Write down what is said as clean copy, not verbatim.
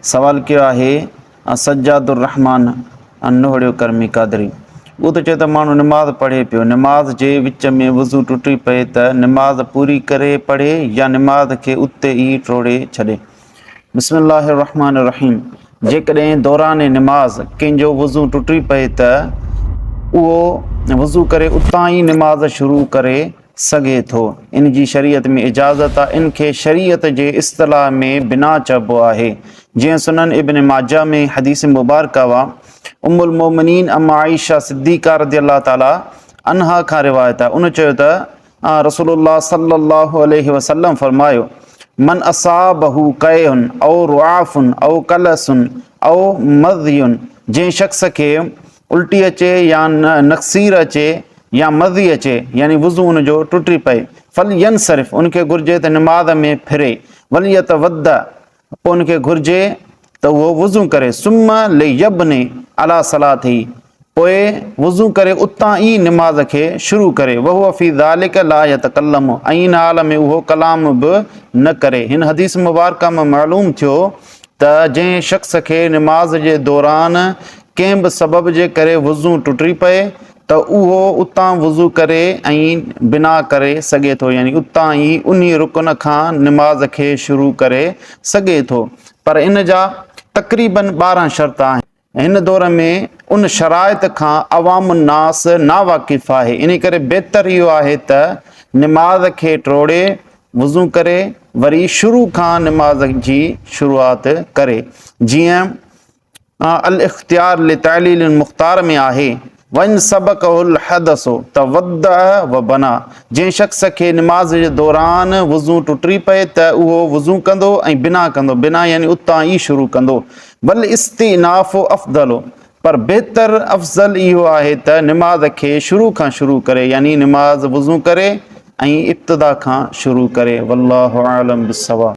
सवाल कयो आहे सज्जादुर रहमान नोहड़ियो कर्मी कादरी। उहो त चए त माण्हू निमाज़ पढ़े पियो, निमाज़ जे विच में वज़ू टुटी पए त निमाज़ पूरी करे पढ़े या निमाज़ खे उते ई टोड़े छॾे। बिस्मिल्लाहिर रहमानिर रहीम। जेकॾहिं दौरान निमाज़ कंहिंजो वज़ू टुटी पए त उहो वज़ू करे उतां ई निमाज़ शुरू करे सघे थो। इन जी शरीयत में इजाज़त आहे। इन खे शरीयत जे इस्तिलाह में बिना चइबो आहे। जीअं सुनन इब्न माजा में हदीस मुबारक वा उम्मुल मोमिनीन अम्मा आइशा सिद्दीक़ा रज़ियल्लाहु ताला अन्हा खां रिवायत आहे। उन चयो त रसूलुल्लाह सल्लल्लाहु अलैहि वसल्लम फरमायो, मन असाबहु कैउन औ रुआफुन औ कलसुन औ मज़युन, जंहिं शख़्स खे उल्टी अचे या नक्सीर अचे या मज़ी अचे यानी वज़ू उनजो टुटी पए, फल यनसरिफ़, उनखे घुरिजे त निमाज़ में फिरे, वलियत वद, पोइ उनखे घुरिजे त उहो वज़ू करे, सुम्म लियबने अला सलाती, पोइ वज़ू करे उतां ई निमाज़ खे शुरू करे, वहुव फी ज़ालिक ला यतकल्लम, ऐं इन हाल में उहो कलाम बि न करे। हिन हदीस मुबारक में मालूम थियो त जंहिं शख़्स खे निमाज़ जे दौरान कंहिं बि सबब जे करे वज़ू टुटी पए त उहो उतां वज़ू करे ऐं बिना करे सघे थो, यानी उतां ई उन रुकन खां निमाज़ खे शुरू करे सघे थो। पर इन जा तक़रीबन 12 शर्त आहिनि। हिन दौर में उन शराइत खां अवाम नास नावाक़िफ़ आहे। इन करे बहितर इहो आहे त निमाज़ खे टोड़े वज़ू करे वरी शुरू खां निमाज़ जी शुरूआत करे। जीअं अल इख्तियार लि तअलील मुख्तार में आहे, वन सबक़हुल हदसो तवद्दअ व बना, जंहिं शख़्स खे निमाज़ जे दौरान वज़ू टुटी पए त उहो वज़ू कंदो ऐं बिना कंदो, बिना यानी उतां ई शुरू कंदो। वल इस्तिनाफ़ अफ़ज़ल, पर बहितर अफ़ज़ल इहो आहे त निमाज़ खे शुरू खां शुरू करे, यानी निमाज़ वज़ू करे ऐं इब्तिदा खां शुरू करे। वल्लाहु आलम बिस्सवाब।